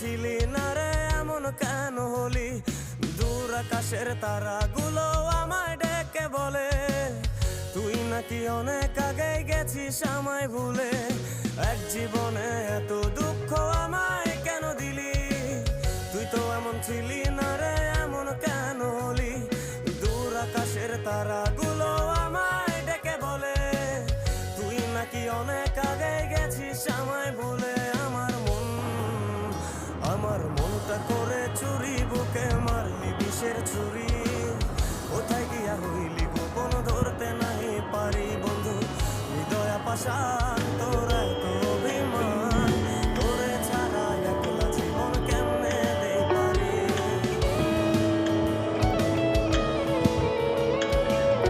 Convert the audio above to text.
ছিলি না রে এমন কেন হলি? দূর আকাশের তারাগুলো আমায় ডেকে বলে তুই নাকি অনেক আগে গেছিস আমায় ভুলে। এক জীবনে এত দুঃখ আমায় কেন দিলি? তুই তো এমন ছিলি না রে এমন কেন হলি? দূর আকাশের তারাগুলো আমায় ডেকে বলে তুই নাকি অনেক আগে গেছিস আমায় ভুলে। আমার মনটা করে চুরি, বুকে মারলি বিষের ছুরি। কোথায় গিয়া হইলি গোপন ধরতে নাই পারি বন্ধু, হৃদয় পাশা